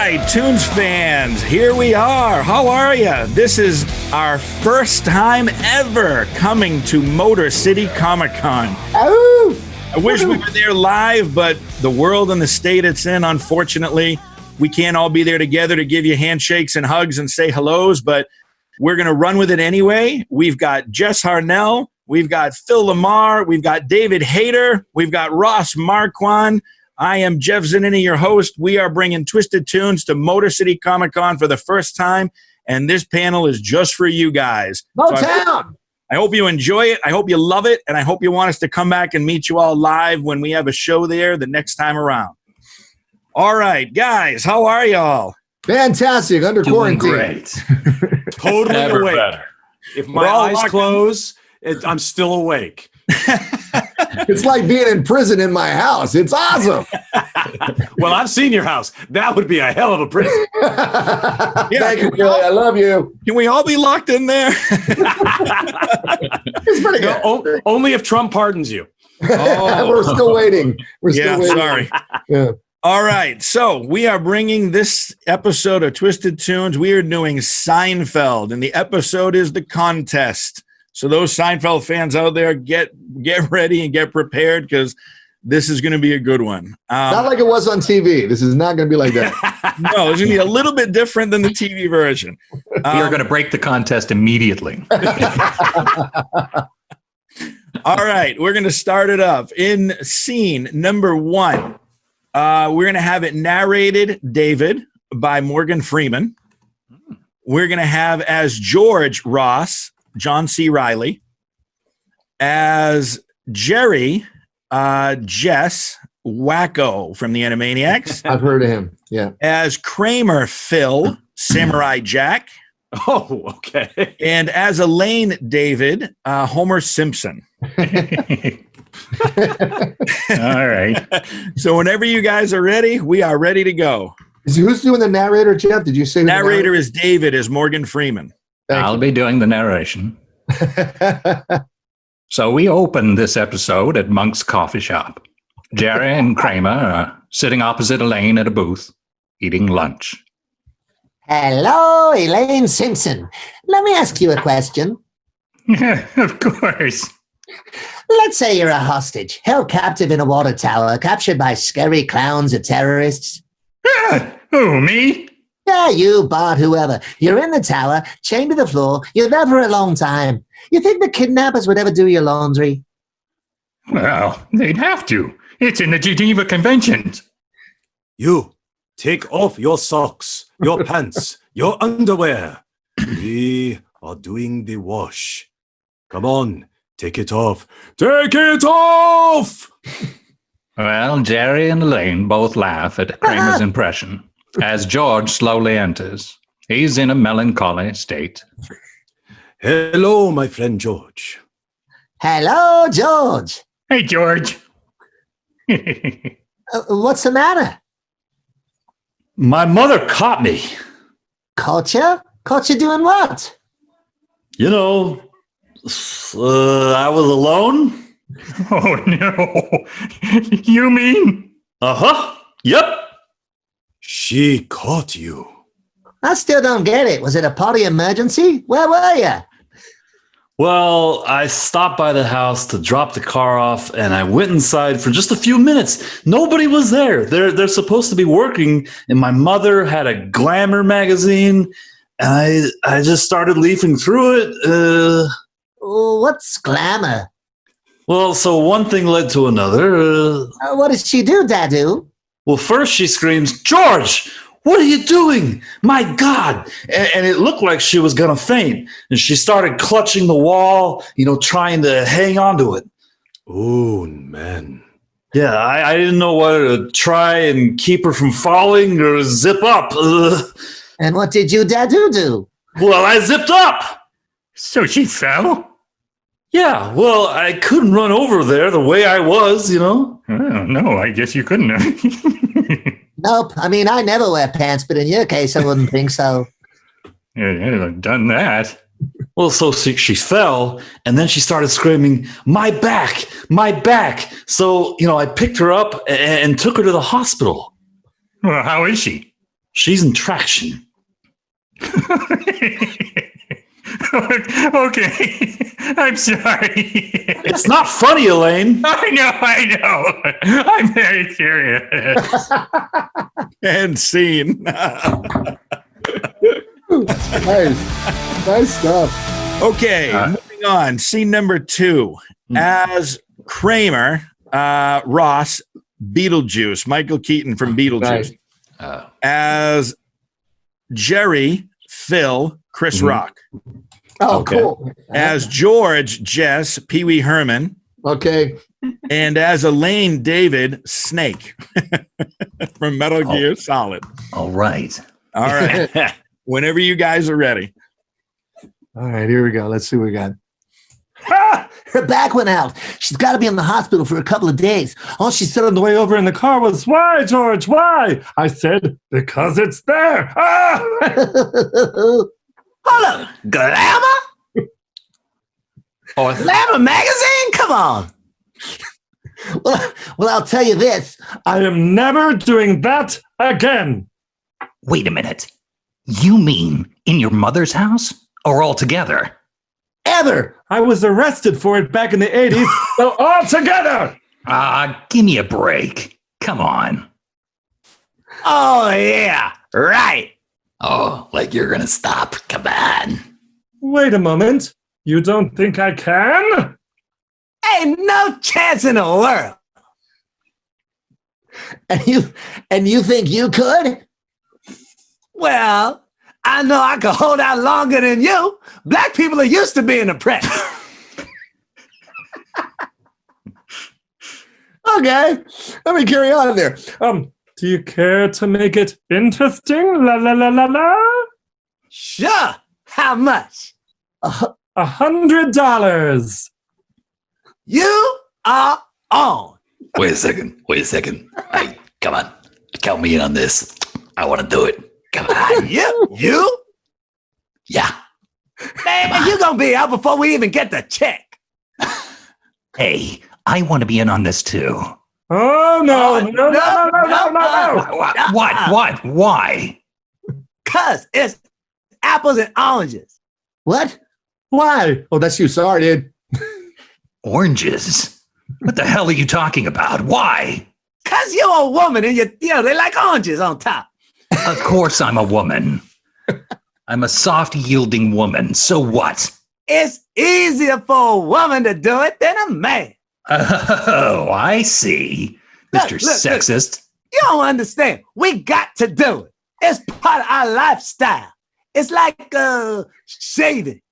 right, Toons fans, here we are. How are you? This is our first time ever coming to Motor City Comic Con. Oh! I wish we were there live, but the world and the state it's in, unfortunately, we can't all be there together to give you handshakes and hugs and say hellos, but we're going to run with it anyway. We've got Jess Harnell, we've got Phil LaMarr, we've got David Hayter, we've got Ross Marquand. I am Jeff Zanini, your host. We are bringing Twisted Toons to Motor City Comic Con for the first time, and this panel is just for you guys. Motown! I hope you enjoy it. I hope you love it, and I hope you want us to come back and meet you all live when we have a show there the next time around. All right, guys, how are y'all? Fantastic. Under Doing quarantine. great. Totally Never awake. better. If my eyes close, I'm still awake. It's like being in prison in my house. It's awesome. Well, I've seen your house. That would be a hell of a prison. Thank you, Billy. I love you. Can we all be locked in there? It's pretty good. No, only if Trump pardons you. We're still waiting. We're still waiting. Sorry. Yeah. All right, so we are bringing this episode of Twisted Toons. We are doing Seinfeld, and the episode is The Contest. So those Seinfeld fans out there, get ready and get prepared because this is going to be a good one. Not like it was on TV. This is not going to be like that. No, it's going to be a little bit different than the TV version. We are going to break the contest immediately. All right, we're going to start it up. In scene number 1, we're going to have it narrated, David, by Morgan Freeman. We're going to have as George Ross, John C. Reilly. As Jerry, Jess Wacko from the Animaniacs. I've heard of him. Yeah. As Kramer, Phil, Samurai Jack. Oh, okay. And as Elaine, David, Homer Simpson. All right. So whenever you guys are ready, we are ready to go. Who's doing the narrator, Jeff? Did you say who the Narrator is David, as Morgan Freeman. I'll be doing the narration. So we open this episode at Monk's coffee shop. Jerry and Kramer are sitting opposite Elaine at a booth, eating lunch. Hello, Elaine Simpson. Let me ask you a question. Yeah, of course. Let's say you're a hostage, held captive in a water tower, captured by scary clowns or terrorists. Who, me? Yeah, you, Bart, whoever. You're in the tower, chained to the floor. You're there for a long time. You think the kidnappers would ever do your laundry? Well, they'd have to. It's in the Geneva Conventions. You, take off your socks, your pants, your underwear. We are doing the wash. Come on, take it off. Take it off! Well, Jerry and Elaine both laugh at Kramer's impression as George slowly enters. He's in a melancholy state. Hello, my friend George. Hello, George. Hey, George. What's the matter? My mother caught me. Caught you? Caught you doing what? You know, I was alone. Oh, no. You mean? Uh-huh. Yep. She caught you. I still don't get it. Was it a party emergency? Where were you? Well, I stopped by the house to drop the car off, and I went inside for just a few minutes. Nobody was there. They're supposed to be working, and my mother had a glamour magazine, and I just started leafing through it. What's glamour? Well, so one thing led to another. What did she do, Dadu? Well, first she screams, "George, what are you doing? My God!" And it looked like she was going to faint. And she started clutching the wall, trying to hang on to it. Oh, man. Yeah, I didn't know whether to try and keep her from falling or zip up. And what did you, Dadu, do? Well, I zipped up. So she fell? Yeah, well, I couldn't run over there the way I was, Oh, no, I guess you couldn't have. Nope. I mean, I never wear pants, but in your case, I wouldn't think so. Yeah, I've done that. Well, so she fell, and then she started screaming, my back, my back. So, I picked her up and took her to the hospital. Well, how is she? She's in traction. Okay. I'm sorry. It's not funny, Elaine. I know. I'm very serious. And scene. Nice stuff. Okay, moving on. Scene number 2. As Kramer, Ross, Beetlejuice, Michael Keaton from Beetlejuice. Right. As Jerry, Phil, Chris Rock. Oh, Okay. cool. As George, Jess, Pee Wee Herman. Okay. And as Elaine, David, Snake from Metal Gear Solid. All right. All right. Whenever you guys are ready. All right, here we go. Let's see what we got. Her back went out. She's got to be in the hospital for a couple of days. All she said On the way over in the car was, "Why, George? Why?" I said, "Because it's there." Ah! Hold on. Glamour? Glamour magazine? Come on. Well, I'll tell you this. I am never doing that again. Wait a minute. You mean in your mother's house or all together? Ever. I was arrested for it back in the 80s, so all together. Give me a break. Come on. Oh, yeah. Right. Oh, like you're going to stop. Come on. Wait a moment. You don't think I can? Ain't no chance in the world. And you think you could? Well, I know I could hold out longer than you. Black people are used to being oppressed. Okay. Let me carry on there. Do you care to make it interesting? La la la la la. Sure. How much? $100. You are on. Wait a second. Hey, come on. Count me in on this. I want to do it. Come on. You? Yeah. Man, you gonna be out before we even get the check. Hey, I want to be in on this too. Oh, no. No. What? Why? 'Cause it's apples and oranges. What? Why? Oh, that's you. Sorry, dude. Oranges? What the hell are you talking about? Why? 'Cause you're a woman and they like oranges on top. Of course I'm a woman. I'm a soft, yielding woman. So what? It's easier for a woman to do it than a man. Oh, I see. Mr. Look. Sexist. You don't understand. We got to do it. It's part of our lifestyle. It's like shaving.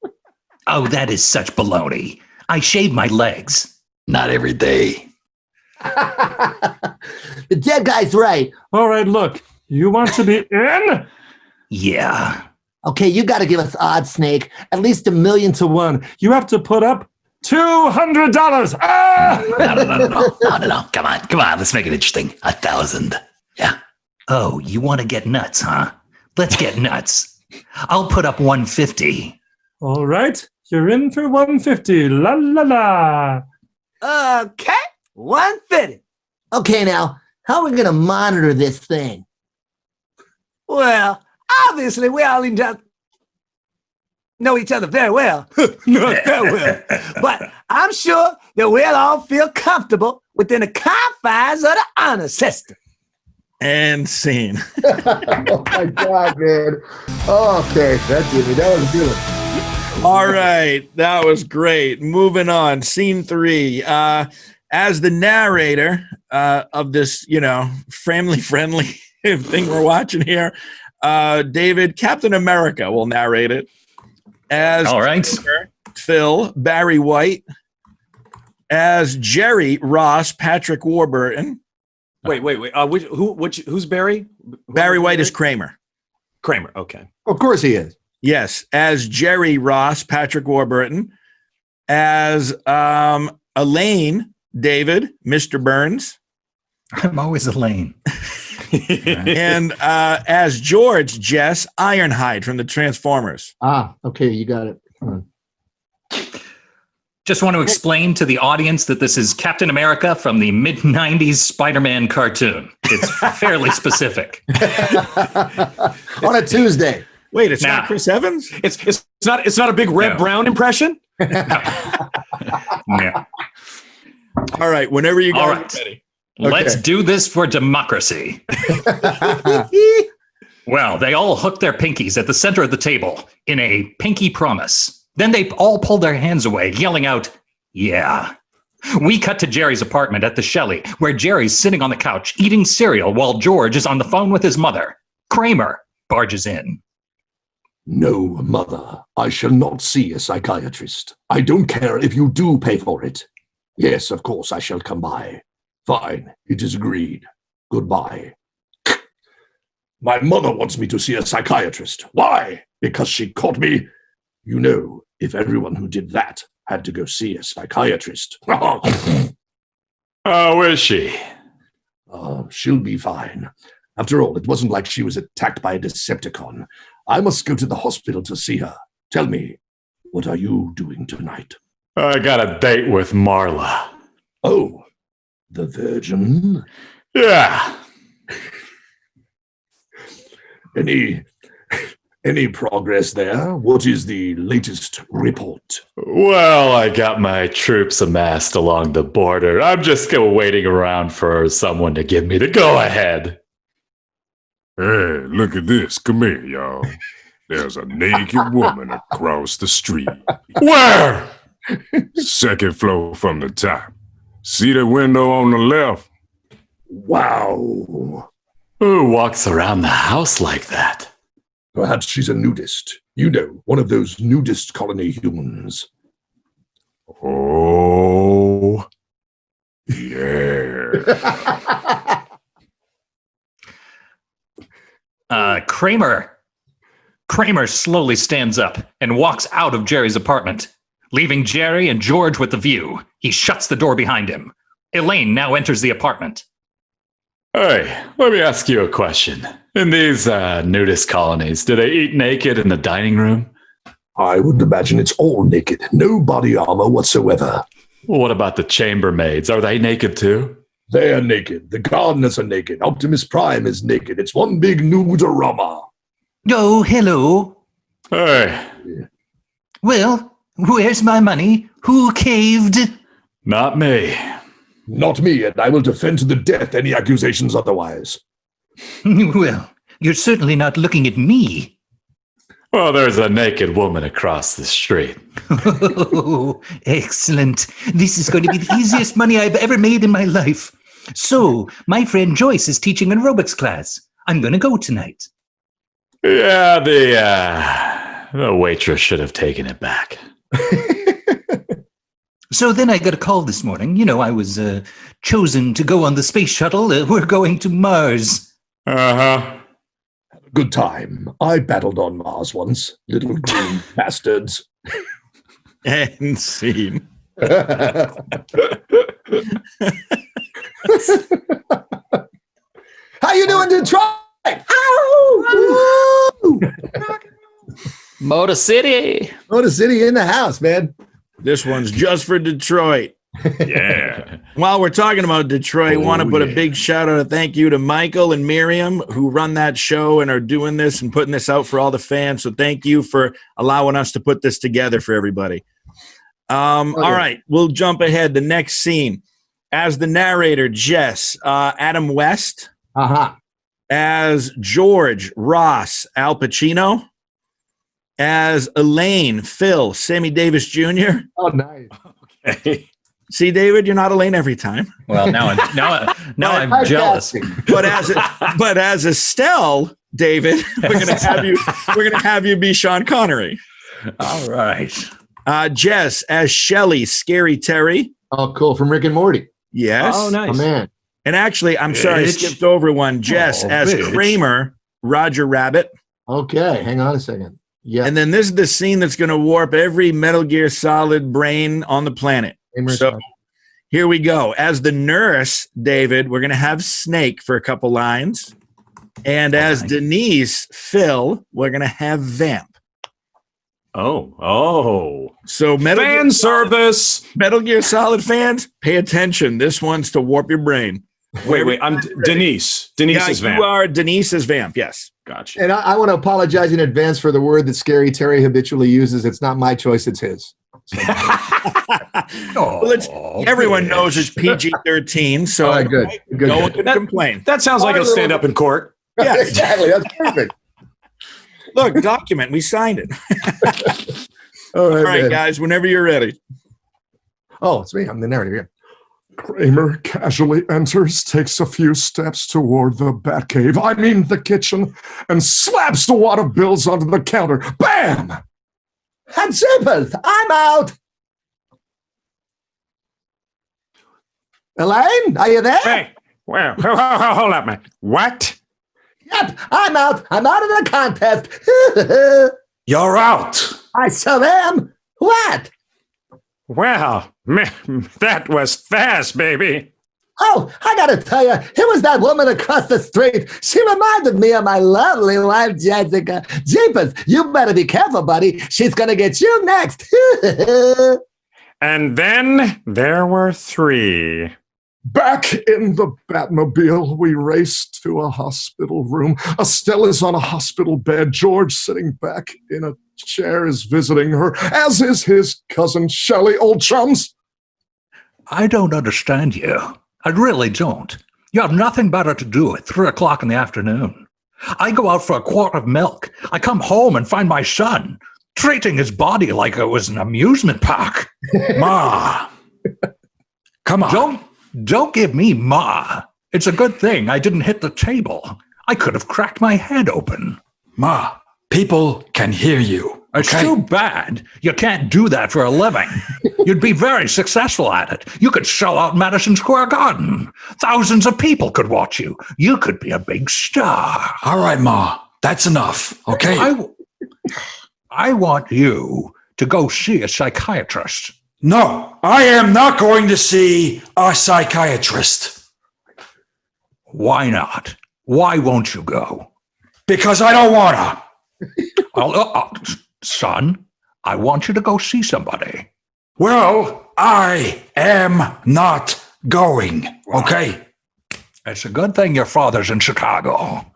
Oh, that is such baloney. I shave my legs. Not every day. The dead guy's right. All right, look. You want to be in? Yeah. Okay, you got to give us odds, Snake. At least 1,000,000 to 1. You have to put up $200. Ah! No. Come on. Let's make it interesting. 1,000. Yeah. Oh, you want to get nuts, huh? Let's get nuts. I'll put up 150. All right. You're in for 150. La la la. Okay, 150. Okay, now, how are we going to monitor this thing? Well, obviously, we all know each other very well. Not that well. But I'm sure that we'll all feel comfortable within the confines of the honor system. And scene. Oh, my God, man. Okay. That's it. That was good. All right. That was great. Moving on. Scene 3. As the narrator of this, family-friendly thing we're watching here, David, Captain America will narrate it. As All right. Phil, Barry White. As Jerry, Ross, Patrick Warburton. Wait. Who's Barry? Barry White is Kramer. Kramer. Okay. Of course he is. Yes. As Jerry, Ross, Patrick Warburton. As Elaine, David, Mr. Burns. I'm always Elaine. And as George, Jess, Ironhide from the Transformers. Ah, okay. You got it. Just want to explain to the audience that this is Captain America from the mid-90s Spider-Man cartoon. It's fairly specific. On a Tuesday. Wait, it's not Chris Evans? It's not a big Red Brown impression? Yeah. All right, whenever you guys are ready. Let's do this for democracy. Well, they all hooked their pinkies at the center of the table in a pinky promise. Then they all pulled their hands away, yelling out, "Yeah." We cut to Jerry's apartment at the Shelley, where Jerry's sitting on the couch eating cereal while George is on the phone with his mother. Kramer barges in. No, Mother, I shall not see a psychiatrist. I don't care if you do pay for it. Yes, of course, I shall come by. Fine, it is agreed. Goodbye. My mother wants me to see a psychiatrist. Why? Because she caught me. You know, if everyone who did that had to go see a psychiatrist. How is she? She'll be fine. After all, it wasn't like she was attacked by a Decepticon. I must go to the hospital to see her. Tell me, what are you doing tonight? I got a date with Marla. Oh, the Virgin? Yeah. Any progress there? What is the latest report? Well, I got my troops amassed along the border. I'm just waiting around for someone to give me the go-ahead. Hey, look at this. Come here, y'all. There's a naked woman across the street. Where? Second floor from the top. See the window on the left? Wow. Who walks around the house like that? Perhaps she's a nudist. You know, one of those nudist colony humans. Oh, yeah. Kramer slowly stands up and walks out of Jerry's apartment, leaving Jerry and George with the view. He shuts the door behind him. Elaine now enters the apartment. Hey, let me ask you a question. In these nudist colonies, do they eat naked in the dining room? I would imagine it's all naked. No body armor whatsoever. What about the chambermaids? Are they naked too? They are naked. The gardeners are naked. Optimus Prime is naked. It's one big nude-a-rama. Oh, hello. Hey. Well, where's my money? Who caved? Not me. Not me, and I will defend to the death any accusations otherwise. Well, you're certainly not looking at me. Well, there's a naked woman across the street. Oh, excellent. This is going to be the easiest money I've ever made in my life. So, my friend Joyce is teaching an aerobics class. I'm going to go tonight. Yeah, the waitress should have taken it back. So then I got a call this morning. You know, I was chosen to go on the space shuttle. We're going to Mars. Uh-huh. Good time. I battled on Mars once. Little green bastards. And scene. How you doing, Detroit? Ow! Motor City. Motor City in the house, man. This one's just for Detroit. Yeah. While we're talking about Detroit, want to put a big shout out, a thank you to Michael and Miriam who run that show and are doing this and putting this out for all the fans. So thank you for allowing us to put this together for everybody. All right, we'll jump ahead. The next scene. As the narrator, Jess, Adam West. Uh-huh. As George, Ross, Al Pacino. As Elaine, Phil, Sammy Davis Jr. Oh, nice. Okay. See, David, you're not Elaine every time. Well, now I'm jealous. But as Estelle, David, we're gonna have you be Sean Connery. All right. Jess as Shelley, Scary Terry. Oh, cool. From Rick and Morty. Yes. Oh, nice. Oh, man. And actually, I'm sorry, I skipped over one. Jess as Kramer, Roger Rabbit. Okay, hang on a second. Yeah. And then this is the scene that's going to warp every Metal Gear Solid brain on the planet. So here we go. As the nurse, David, we're going to have Snake for a couple lines. And as Denise, Phil, we're going to have Vamp. Oh. So Fan service. Metal Gear Solid fans, pay attention. This one's to warp your brain. Wait. I'm Denise. Denise is Vamp. You are Denise's Vamp, yes. Gotcha. And I want to apologize in advance for the word that Scary Terry habitually uses. It's not my choice, it's his. Everyone knows it's PG-13, so all right, good. No one can complain. That sounds like it'll stand up in court. Yeah, exactly. That's perfect. Look, document. We signed it. All All right, man. guys, whenever you're ready. Oh, it's me. I'm the narrator here. Kramer casually enters, takes a few steps toward the Batcave, I mean the kitchen, and slaps the wad of bills onto the counter. Bam! And Zippers, I'm out. Elaine, are you there? Hey, well, hold up, man. What? Yep, I'm out. I'm out of the contest. You're out. I sure am. What? Well, that was fast, baby. Oh, I gotta tell you, it was that woman across the street. She reminded me of my lovely wife, Jessica. Jeepers, you better be careful, buddy. She's gonna get you next. And then there were 3. Back in the Batmobile, we race to a hospital room. Estelle is on a hospital bed. George, sitting back in a chair, is visiting her, as is his cousin Shelley. Old chums. I don't understand you. I really don't. You have nothing better to do at 3 o'clock in the afternoon. I go out for a quart of milk. I come home and find my son treating his body like it was an amusement park. Ma. Come on. Don't give me Ma. It's a good thing I didn't hit the table. I could have cracked my head open. Ma, people can hear you. It's Okay? too bad you can't do that for a living. You'd be very successful at it. You could sell out Madison Square Garden. Thousands of people could watch you. You could be a big star. All right, Ma. That's enough. Okay? I want you to go see a psychiatrist. No, I am not going to see a psychiatrist. Why not? Why won't you go? Because I don't want to. Son, I want you to go see somebody. Well, I am not going. Okay? It's a good thing your father's in Chicago.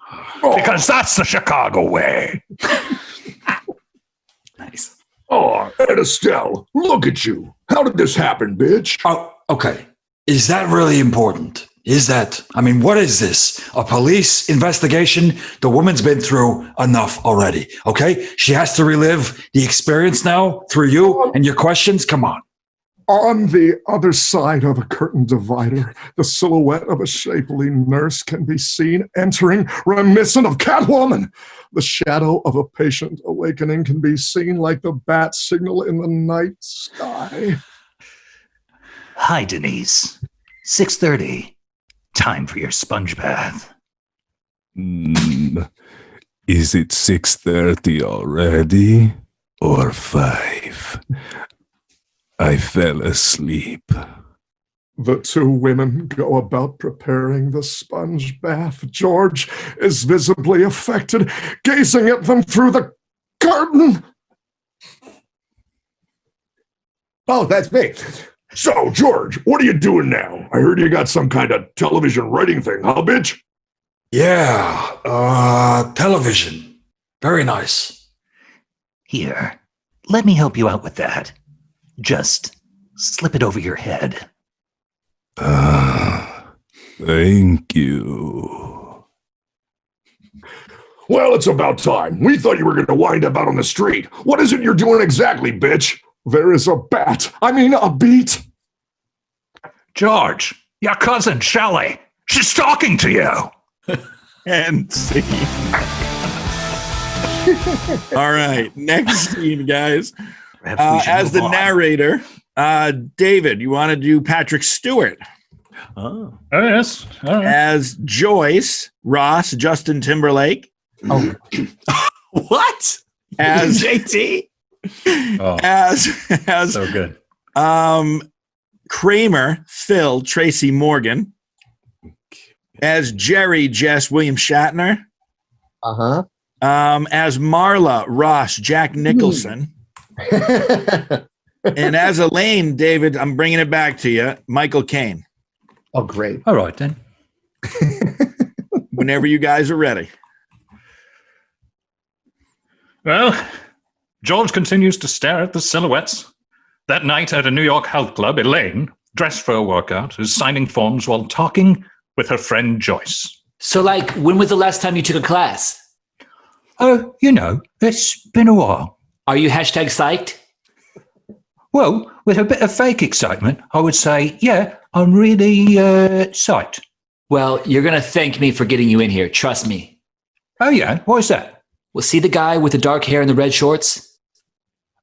Because that's the Chicago way. Nice. Oh, and Estelle, look at you. How did this happen, bitch? Oh, okay. Is that really important? What is this? A police investigation? The woman's been through enough already, okay? She has to relive the experience now through you and your questions? Come on. On the other side of a curtain divider, the silhouette of a shapely nurse can be seen entering, reminiscent of Catwoman. The shadow of a patient awakening can be seen like the bat signal in the night sky. Hi, Denise. 6:30. Time for your sponge bath. Is it 6:30 already? Or 5? I fell asleep. The 2 women go about preparing the sponge bath. George is visibly affected, gazing at them through the curtain. Oh, that's me. So, George, what are you doing now? I heard you got some kind of television writing thing, huh, bitch? Yeah, television. Very nice. Here, let me help you out with that. Just slip it over your head. Thank you. Well, it's about time. We thought you were going to wind up out on the street. What is it you're doing exactly, bitch? There is a beat. George, your cousin Shelley, she's talking to you. And see. All right, next scene, guys. As the narrator, David, you want to do Patrick Stewart? Oh, yes. As Joyce, Ross, Justin Timberlake. Oh. What? As JT? As So good. Kramer, Phil, Tracy Morgan. As Jerry, Jess, William Shatner. Uh-huh. As Marla, Ross, Jack Nicholson. And as Elaine, David, I'm bringing it back to you. Michael Caine. Oh, great. All right, then. Whenever you guys are ready. Well, George continues to stare at the silhouettes. That night at a New York health club, Elaine, dressed for a workout, is signing forms while talking with her friend Joyce. So, like, when was the last time you took a class? Oh, it's been a while. Are you hashtag psyched? Well, with a bit of fake excitement, I would say, yeah, I'm really psyched. Well, you're going to thank me for getting you in here. Trust me. Oh, yeah? Why is that? Well, see the guy with the dark hair and the red shorts?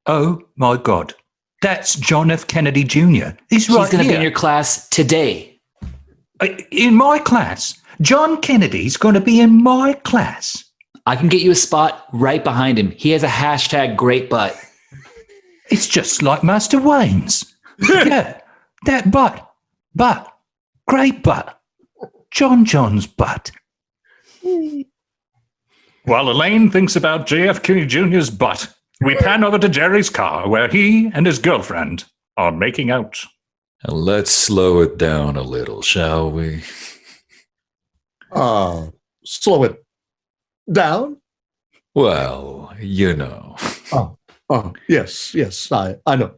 Oh, my God. That's John F. Kennedy Jr. He's right He's going to be here. in your class today. In my class? John Kennedy's going to be in my class. I can get you a spot right behind him. He has a hashtag great butt. It's just like Master Wayne's. Yeah, that butt. Great butt. John's butt. While Elaine thinks about JFK Jr.'s butt, we pan over to Jerry's car where he and his girlfriend are making out. Let's slow it down a little, shall we? Slow it down? Well, you know. Yes, I know.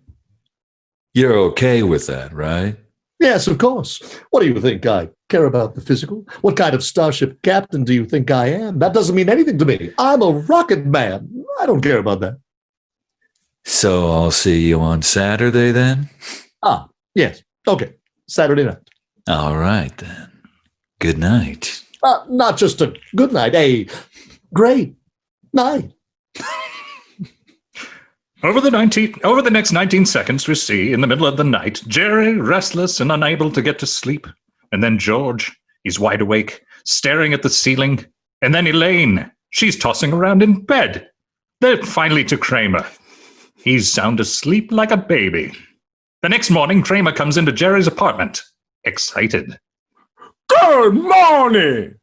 You're okay with that, right? Yes, of course. What do you think? I care about the physical? What kind of starship captain do you think I am? That doesn't mean anything to me. I'm a rocket man. I don't care about that. So I'll see you on Saturday then? Yes. Okay. Saturday night. All right then. Good night. Not just a good night, a great night. Over the next 19 seconds, we see, in the middle of the night, Jerry, restless and unable to get to sleep. And then George, he's wide awake, staring at the ceiling. And then Elaine, she's tossing around in bed. Then finally to Kramer. He's sound asleep like a baby. The next morning, Kramer comes into Jerry's apartment, excited. Good morning.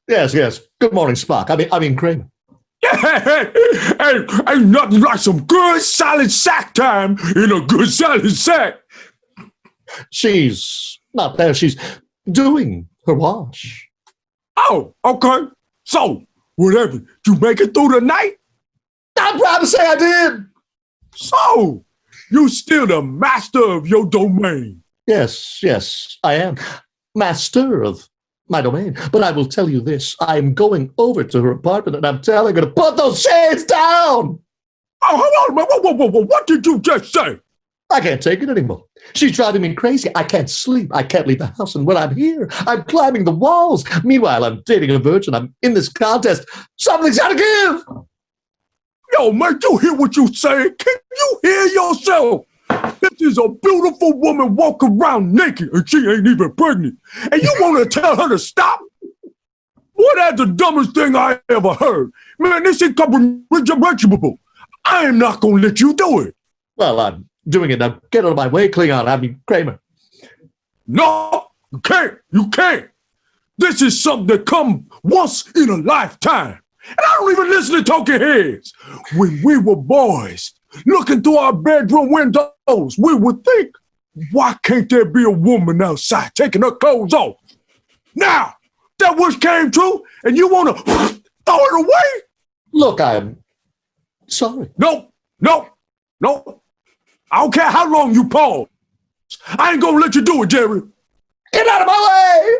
Yes. Good morning, Spock. I mean Kramer. Ain't nothing like some good solid sack time in a good solid sack. She's not there. She's doing her wash. Oh, okay. So, whatever, you make it through the night? I'm proud to say I did. So, you still the master of your domain. Yes, I am. Master of my domain. But I will tell you this. I'm going over to her apartment and I'm telling her to put those shades down. Oh, hold on a minute. Whoa. What did you just say? I can't take it anymore. She's driving me crazy. I can't sleep. I can't leave the house. And when I'm here, I'm climbing the walls. Meanwhile, I'm dating a virgin. I'm in this contest. Something's got to give. Yo, man, you hear what you saying? Can you hear yourself? This is a beautiful woman walking around naked and she ain't even pregnant. And you want to tell her to stop? Boy, that's the dumbest thing I ever heard. Man, this is incomprehensible. I am not going to let you do it. Well, I'm doing it. Now get out of my way, Klingon. I mean, Kramer. No, you can't. You can't. This is something that comes once in a lifetime. And I don't even listen to talking heads. When we were boys, looking through our bedroom windows, we would think, why can't there be a woman outside taking her clothes off? Now, that wish came true, and you want to throw it away? Look, I'm sorry. No. I don't care how long you pause. I ain't going to let you do it, Jerry. Get out of my way!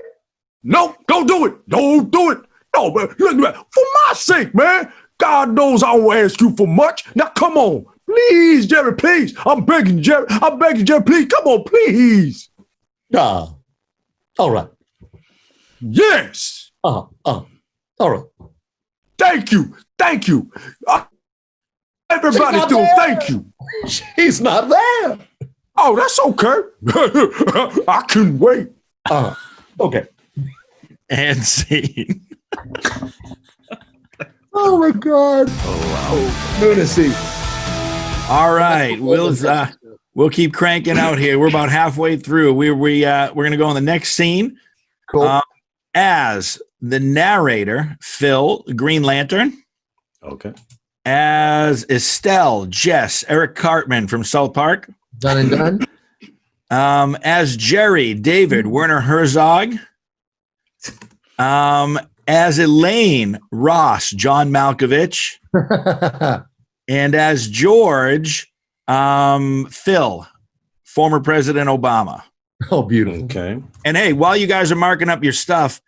No, don't do it. Don't do it. No, man. Look, for my sake, man. God knows I won't ask you for much. Now, come on. Please, Jerry, please. I'm begging, Jerry. Please. Come on, please. All right. Yes. All right. Thank you. Everybody do. Thank you. She's not there. Oh, that's okay. I can wait. Okay. And scene. Oh my God. Oh wow. Lunacy. All right. We'll keep cranking out here. We're about halfway through. We're gonna go on the next scene. Cool. As the narrator, Phil, Green Lantern. Okay. As Estelle, Jess, Eric Cartman from South Park. Done and done. As Jerry, David, Werner Herzog. As Elaine, Ross, John Malkovich. And as George, Phil, former President Obama. Oh, beautiful. Okay. And hey, while you guys are marking up your stuff,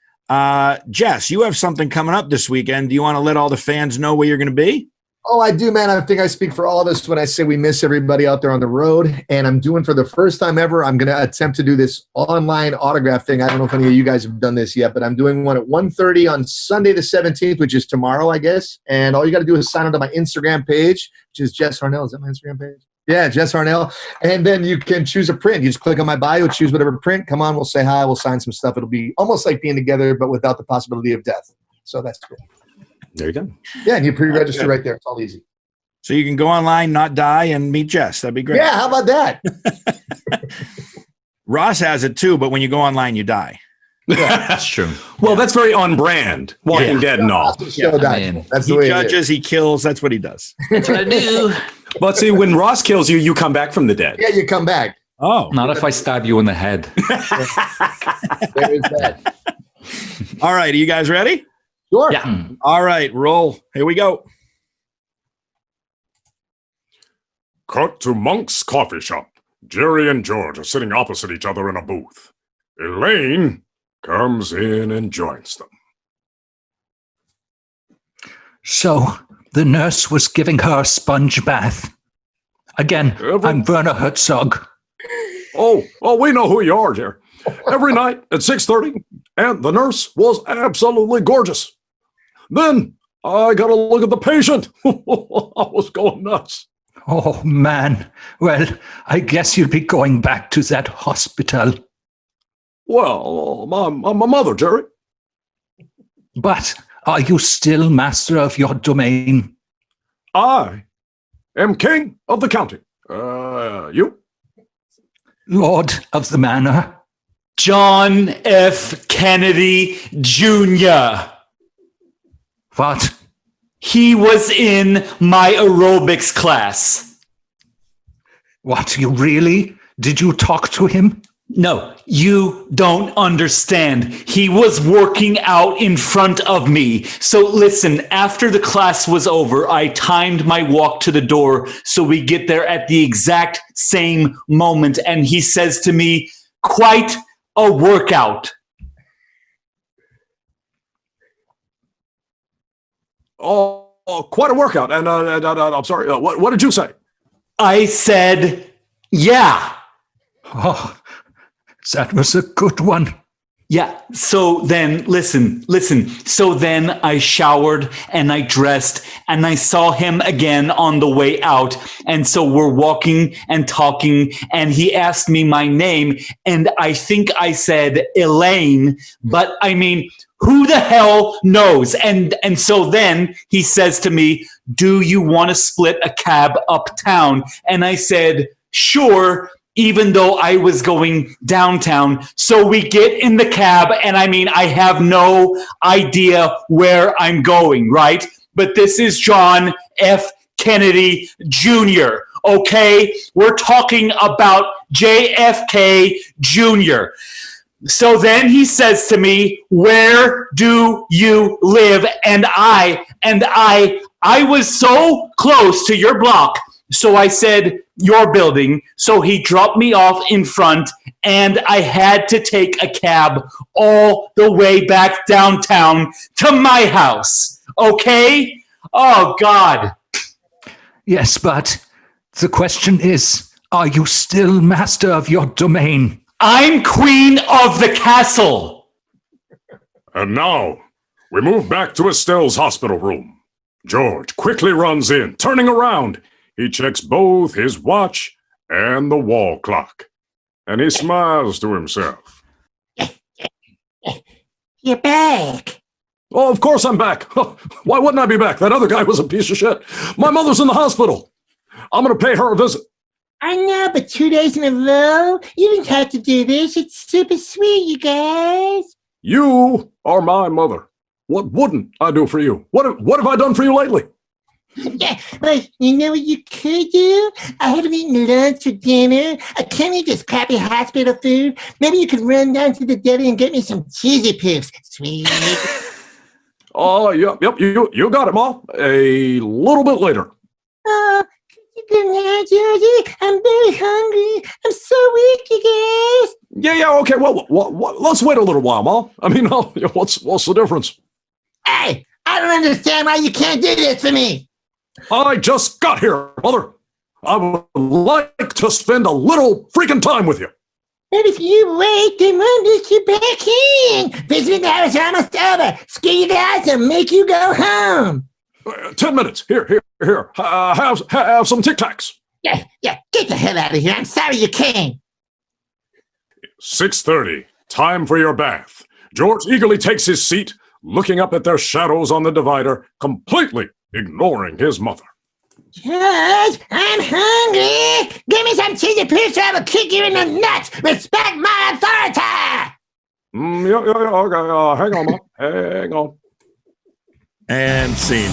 Jess, you have something coming up this weekend. Do you want to let all the fans know where you're going to be? Oh, I do, man. I think I speak for all of us when I say we miss everybody out there on the road. And I'm doing, for the first time ever, I'm going to attempt to do this online autograph thing. I don't know if any of you guys have done this yet, but I'm doing one at 1:30 on Sunday the 17th, which is tomorrow, I guess. And all you got to do is sign up to my Instagram page, which is Jess Harnell. Is that my Instagram page? Yeah, Jess Harnell. And then you can choose a print. You just click on my bio, choose whatever print. Come on, we'll say hi. We'll sign some stuff. It'll be almost like being together, but without the possibility of death. So that's cool. There you go. Yeah, and you pre-register right there. It's all easy. So you can go online, not die, and meet Jess. That'd be great. Yeah, how about that? Ross has it too, but when you go online, you die. That's true. Well, that's very on brand. Walking Dead and all. Show that. man. That's the He way judges, he kills. That's what he does. That's what I do. But see, when Ross kills you, you come back from the dead. Yeah, you come back. Oh, Not if I stab you in the head. There is that. all right. Are you guys ready? Sure. Yeah. All right, roll. Here we go. Cut to Monk's coffee shop. Jerry and George are sitting opposite each other in a booth. Elaine comes in and joins them. So the nurse was giving her a sponge bath. Again, I'm Werner Herzog. Oh, we know who you are, Jerry. Every night at 6:30, and the nurse was absolutely gorgeous. Then I got a look at the patient. I was going nuts. Oh, man. Well, I guess you'll be going back to that hospital. Well, my mother, Jerry. But are you still master of your domain? I am king of the county. You? Lord of the manor? John F. Kennedy Jr. What? He was in my aerobics class. What, you really? Did you talk to him? No, you don't understand. He was working out in front of me. So listen, after the class was over, I timed my walk to the door so we get there at the exact same moment. And he says to me, quite a workout. Oh, quite a workout. And I'm sorry. What did you say? I said, yeah. Oh, that was a good one. Yeah. So then, listen. So then I showered and I dressed and I saw him again on the way out. And so we're walking and talking and he asked me my name and I think I said Elaine, but I mean, who the hell knows? And so then he says to me, do you want to split a cab uptown? And I said, sure, even though I was going downtown. So we get in the cab, and I mean, I have no idea where I'm going, right? But this is John F. Kennedy Jr., okay? We're talking about JFK Jr. So then he says to me, where do you live? And I was so close to your block. So I said, your building. So he dropped me off in front and I had to take a cab all the way back downtown to my house. Okay? Oh, God. Yes, but the question is, are you still master of your domain? I'm queen of the castle. And now we move back to Estelle's hospital room. George quickly runs in, turning around. He checks both his watch and the wall clock. And he smiles to himself. You're back. Oh, of course I'm back. Why wouldn't I be back? That other guy was a piece of shit. My mother's in the hospital. I'm going to pay her a visit. I know, but 2 days in a row? You didn't have to do this. It's super sweet, you guys. You are my mother. What wouldn't I do for you? What have I done for you lately? Yeah, but you know what you could do? I haven't eaten lunch or dinner. Can't eat this crappy hospital food. Maybe you could run down to the deli and get me some cheesy poofs. Sweet. Oh, yep, you got it, Ma. A little bit later. Oh, you good now, Georgie? I'm very hungry. I'm so weak, you guys. Yeah, okay. Well, let's wait a little while, Ma. I mean, what's the difference? Hey, I don't understand why you can't do this for me. I just got here, Mother. I would like to spend a little freaking time with you. But if you wait, they won't let you back in. Visiting hours are almost over. Scare you guys and make you go home. 10 minutes. Here. Have some Tic Tacs. Yeah, get the hell out of here. I'm sorry you came. 6:30. Time for your bath. George eagerly takes his seat, looking up at their shadows on the divider, completely ignoring his mother. George, I'm hungry. Give me some cheesy pizza or I will kick you in the nuts. Respect my authority. Yeah, okay. Hang on, Mom. Hang on. And scene.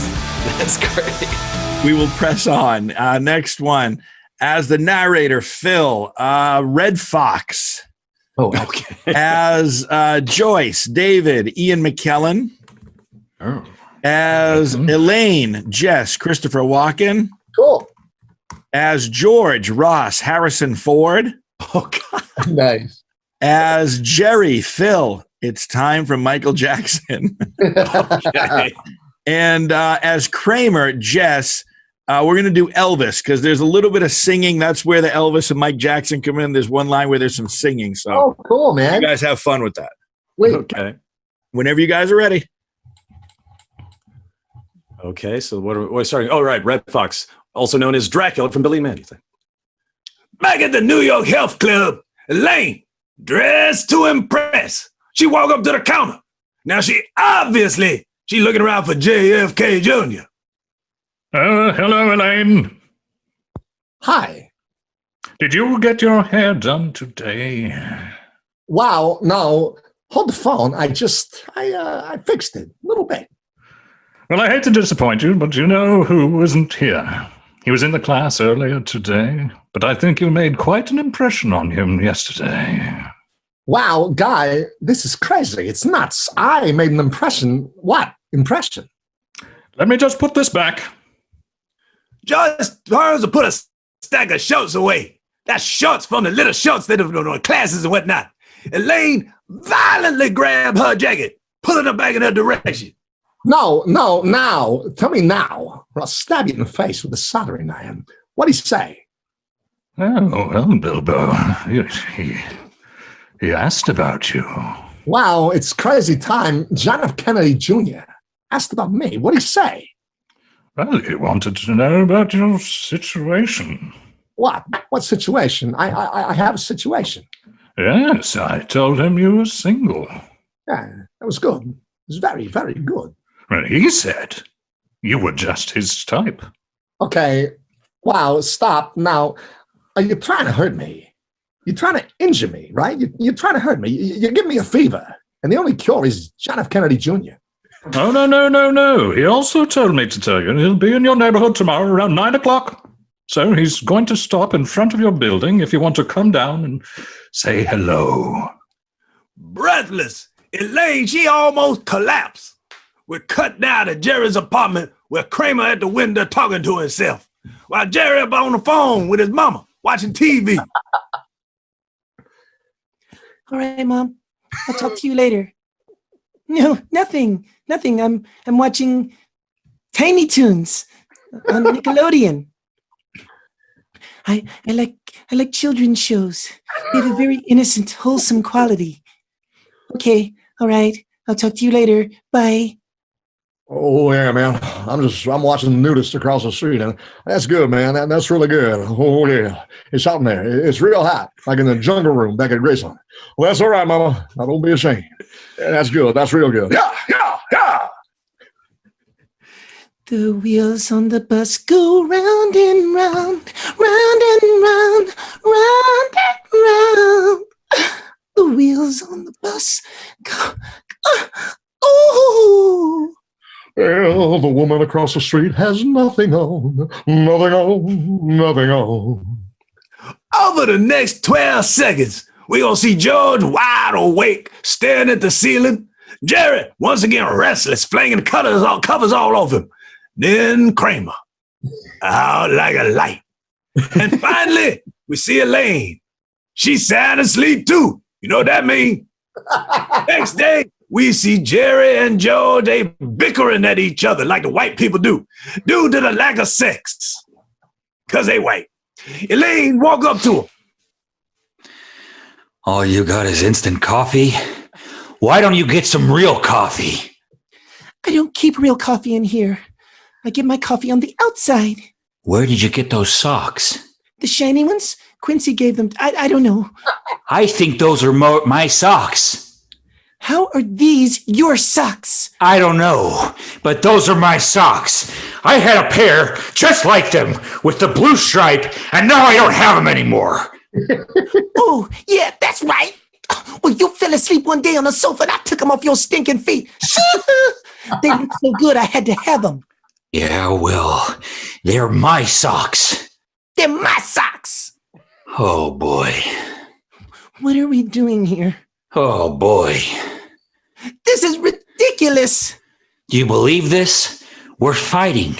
That's great. We will press on. Next one. As the narrator, Phil, Red Fox. Oh, okay. As Joyce, David, Ian McKellen. Oh. As Elaine, Jess, Christopher Walken. Cool. As George, Ross, Harrison Ford. Oh, God. Nice. As Jerry, Phil, it's time for Michael Jackson. Okay. And as Kramer, Jess, we're going to do Elvis because there's a little bit of singing. That's where the Elvis and Mike Jackson come in. There's one line where there's some singing. So Oh, cool, man. you guys have fun with that. Wait, Okay. Whenever you guys are ready. Okay, so what are we starting? Oh, right, Red Fox, also known as Dracula from Billy and Mandy. Back at the New York Health Club, Elaine, dressed to impress. She walked up to the counter. Now she looking around for JFK Jr. Hello, Elaine. hi. Did you get your hair done today? Wow, no. Hold the phone. I fixed it a little bit. Well, I hate to disappoint you, but you know who isn't here. He was in the class earlier today, but I think you made quite an impression on him yesterday. Wow, guy, this is crazy. It's nuts. I made an impression. What impression? Let me just put this back. Just hers to put a stack of shorts away. That's shorts from the little shorts that are classes and whatnot. Elaine violently grabbed her jacket, pulling her back in her direction. No, now. Tell me now, or I'll stab you in the face with a soldering iron. What'd he say? Oh, well, Bilbo, he asked about you. Wow, it's crazy time. John F. Kennedy Jr. asked about me. What'd he say? Well, he wanted to know about your situation. What? What situation? I have a situation. Yes, I told him you were single. Yeah, that was good. It was very, very good. Well, he said you were just his type. Okay. Wow, stop. Now, are you trying to hurt me? You're trying to injure me, right? You're trying to hurt me. You give me a fever. And the only cure is John F. Kennedy Jr. Oh, no. He also told me to tell you he'll be in your neighborhood tomorrow around 9 o'clock. So he's going to stop in front of your building if you want to come down and say hello. Breathless, Elaine, she almost collapsed. We cut down to Jerry's apartment where Kramer at the window talking to himself, while Jerry up on the phone with his mama watching TV. All right, Mom. I'll talk to you later. No, nothing. I'm watching Tiny Toons on Nickelodeon. I like children's shows. They have a very innocent, wholesome quality. Okay, all right. I'll talk to you later. Bye. Oh yeah, man. I'm watching the nudist across the street, and that's good, man. That's really good. Oh yeah, it's out in there. It's real hot, like in the jungle room back at Graceland. Well, that's all right, Mama. Now don't be ashamed. Yeah, that's good. That's real good. Yeah. The wheels on the bus go round and round, round and round, round and round. The wheels on the bus go. Oh. Well, the woman across the street has nothing on, nothing on, nothing on. Over the next 12 seconds, we're going to see George wide awake, staring at the ceiling. Jerry, once again restless, flinging covers all over him. Then Kramer, out like a light. And finally, we see Elaine. She's sound asleep too. You know what that means? Next day, we see Jerry and George, they bickering at each other like the white people do, due to the lack of sex. Because they white. Elaine walk up to him. All you got is instant coffee? Why don't you get some real coffee? I don't keep real coffee in here. I get my coffee on the outside. Where did you get those socks? The shiny ones? Quincy gave them. I don't know. I think those are my socks. How are these your socks? I don't know, but those are my socks. I had a pair just like them with the blue stripe, and now I don't have them anymore. Oh, yeah, that's right. Well, you fell asleep one day on the sofa and I took them off your stinking feet. They look so good, I had to have them. Yeah, well, they're my socks. They're my socks. Oh, boy. What are we doing here? Oh, boy. This is ridiculous. Do you believe this? We're fighting.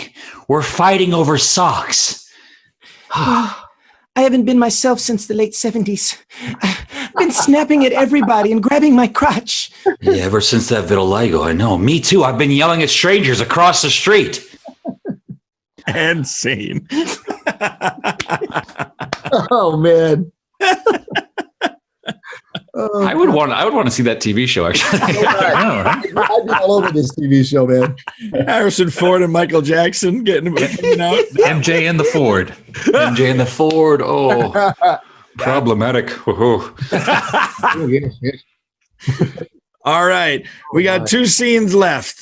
We're fighting over socks. I haven't been myself since the late 70s. I've been snapping at everybody and grabbing my crotch. Yeah, ever since that vitiligo, I know. Me too. I've been yelling at strangers across the street. And scene. Oh, man. I would want to see that TV show, actually. I'd be all over this TV show, man. Harrison Ford and Michael Jackson getting out. MJ and the Ford. MJ and the Ford. Oh, problematic. All right. We got two scenes left.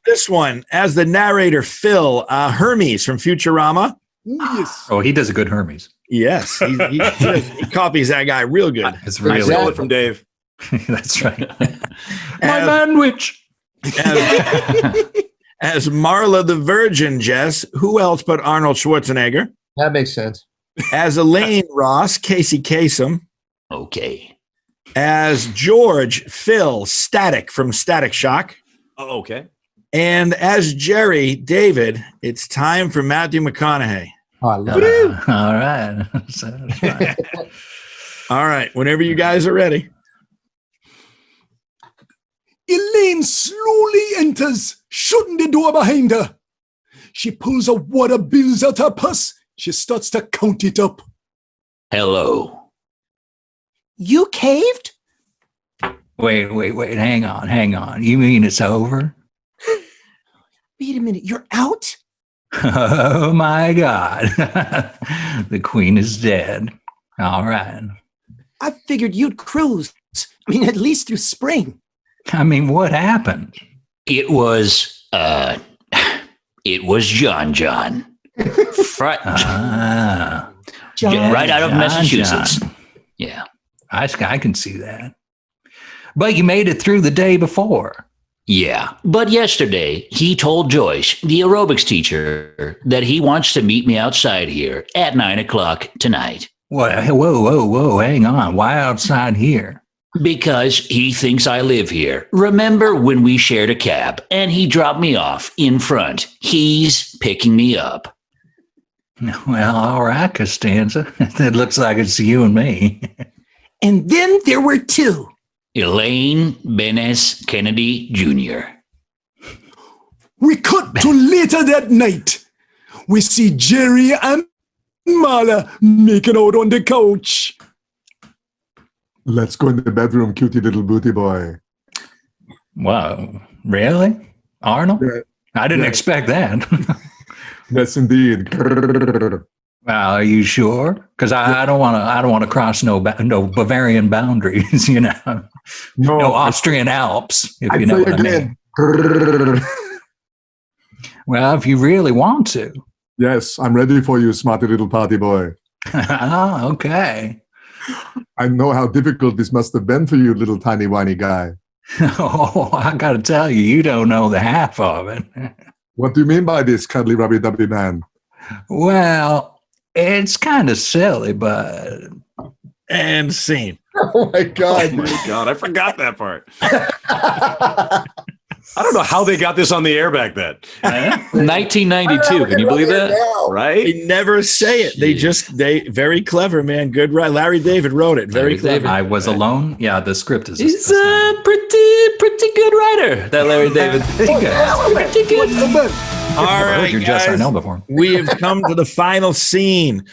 This one, as the narrator, Phil, Hermes from Futurama. Yes. Oh, he does a good Hermes. Yes. He copies that guy real good. It's really Stole it from Dave. That's right. My man witch. As Marla the Virgin, Jess, who else but Arnold Schwarzenegger? That makes sense. As Elaine, Ross, Casey Kasem. Okay. As George, Phil, Static from Static Shock. Oh, okay. And as Jerry, David, it's time for Matthew McConaughey. Oh, I love it. All right. Satisfying. All right. Whenever you guys are ready. Elaine slowly enters, shutting the door behind her. She pulls a wad of bills out her purse. She starts to count it up. Hello. You caved? Wait. Hang on. You mean it's over? Wait a minute. You're out? Oh, my God. The queen is dead. All right. I figured you'd cruise. I mean, at least through spring. I mean, what happened? It was John. John, Right out of Massachusetts. John. Yeah. I can see that. But you made it through the day before. Yeah. But yesterday, he told Joyce, the aerobics teacher, that he wants to meet me outside here at 9:00 tonight. Whoa. Hang on. Why outside here? Because he thinks I live here. Remember when we shared a cab and he dropped me off in front? He's picking me up. Well, all right, Costanza. It looks like it's you and me. And then there were two. Elaine Benes Kennedy Jr. We cut to later that night. We see Jerry and Marla making out on the couch. Let's go in the bedroom, cutie little booty boy. Wow, really? Arnold? Yeah. I didn't expect that. Yes, indeed. Well, are you sure? Because I don't want to cross no Bavarian boundaries, you know. No Austrian Alps, if you know what I mean. Well, if you really want to. Yes, I'm ready for you, smarty little party boy. Oh, okay. I know how difficult this must have been for you, little tiny whiny guy. Oh, I got to tell you, you don't know the half of it. What do you mean by this, cuddly rubby dubby man? Well, it's kind of silly, but. And scene. Oh my God. Oh my God, I forgot that part. I don't know how they got this on the air back then. 1992. Can you believe that? Right? They never say it. They very clever, man. Good, right? Larry David wrote it. Very clever. I was alone. Yeah, the script is. He's a pretty good writer, that Larry David. Pretty good. All right, You're Jess Harnell before. We have come to the final scene.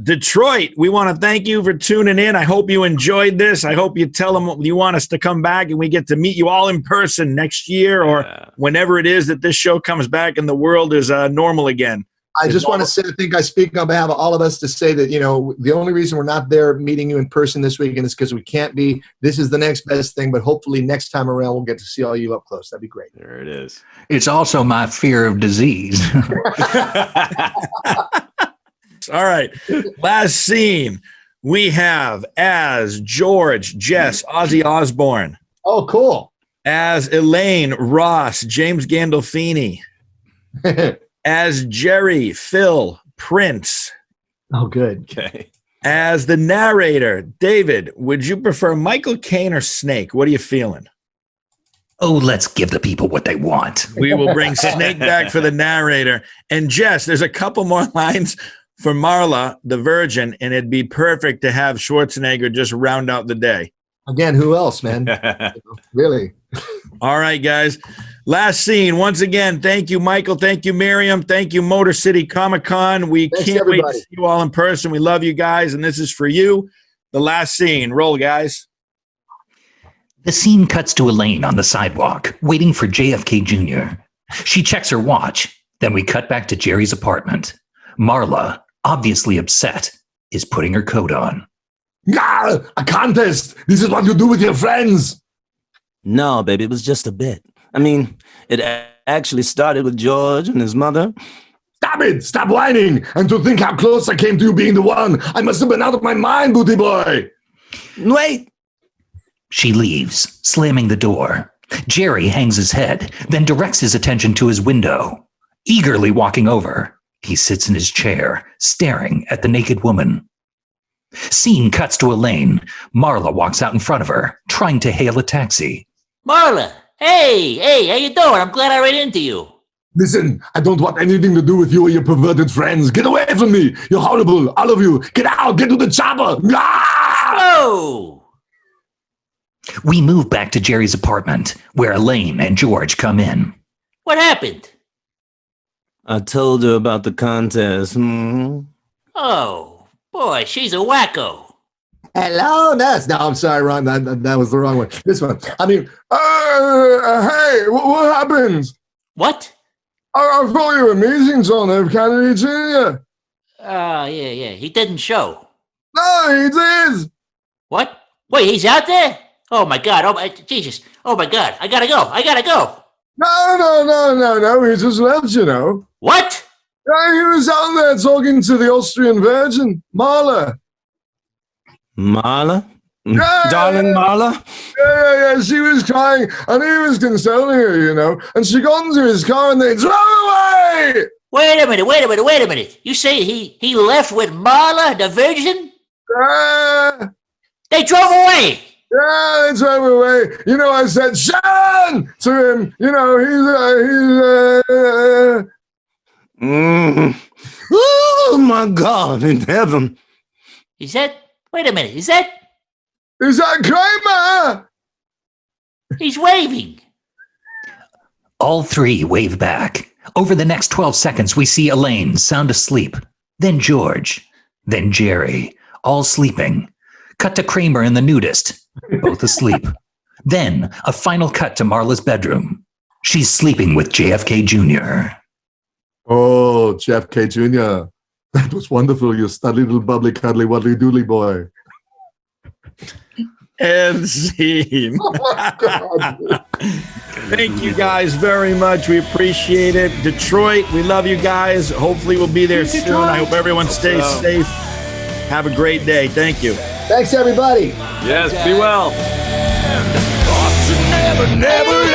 Detroit, we want to thank you for tuning in. I hope you enjoyed this. I hope you tell them you want us to come back and we get to meet you all in person next year or whenever it is that this show comes back and the world is normal again. I just want to say, I think I speak on behalf of all of us to say that, the only reason we're not there meeting you in person this weekend is because we can't be. This is the next best thing, but hopefully next time around we'll get to see all you up close. That'd be great. There it is. It's also my fear of disease. All right. Last scene. We have as George, Jess, Ozzy Osbourne. Oh, cool. As Elaine, Ross, James Gandolfini. As Jerry, Phil, Prince. Oh, good. Okay. As the narrator, David, would you prefer Michael Caine or Snake? What are you feeling? Oh, let's give the people what they want. We will bring Snake back for the narrator. And Jess, there's a couple more lines for Marla, the Virgin, and it'd be perfect to have Schwarzenegger just round out the day. Again, who else, man? Really? All right, guys. Last scene. Once again, thank you, Michael. Thank you, Miriam. Thank you, Motor City Comic-Con. We can't wait to see you all in person. We love you guys, and this is for you. The last scene. Roll, guys. The scene cuts to Elaine on the sidewalk, waiting for JFK Jr. She checks her watch. Then we cut back to Jerry's apartment. Marla, obviously upset, is putting her coat on. A contest! This is what you do with your friends! No, baby, it was just a bit. I mean, it actually started with George and his mother. Stop it! Stop whining! And to think how close I came to you being the one! I must have been out of my mind, booty boy! Wait! She leaves, slamming the door. Jerry hangs his head, then directs his attention to his window. Eagerly walking over, he sits in his chair, staring at the naked woman. Scene cuts to Elaine. Marla walks out in front of her, trying to hail a taxi. Marla, hey, how you doing? I'm glad I ran into you. Listen, I don't want anything to do with you or your perverted friends. Get away from me! You're horrible, all of you! Get out! Get to the chopper! Whoa! We move back to Jerry's apartment, where Elaine and George come in. What happened? I told her about the contest. Oh, boy, she's a wacko. Hello, no, I'm sorry, wrong. That was the wrong one. This one. I mean, hey, what happens? What? I thought you were meetings on F. Kennedy Jr. Yeah. He didn't show. No, he did. What? Wait, he's out there? Oh, my God. Oh, Jesus. Oh, my God. I gotta go. No. He just left, you know. What? Yeah, he was out there talking to the Austrian Virgin, Marla. Marla? Yeah, Darling Marla? Yeah. She was crying, and he was consoling her, you know. And she got into his car, and they drove away. Wait a minute. You say he left with Marla, the Virgin? Yeah. They drove away. Yeah, they drove away. You know, I said, Sharon! To him. You know, Oh, my God, in heaven. Wait a minute, is that Kramer? He's waving. All three wave back. Over the next 12 seconds, we see Elaine sound asleep, then George, then Jerry, all sleeping. Cut to Kramer and the nudist, both asleep. Then a final cut to Marla's bedroom. She's sleeping with JFK Jr. Oh, JFK Jr. That was wonderful, you studly little bubbly cuddly wuddly doodly boy. And scene. Thank you guys very much. We appreciate it. Detroit, we love you guys. Hopefully we'll be there soon. I hope everyone stays safe. Have a great day. Thank you. thanks, everybody. Yes, be well. Never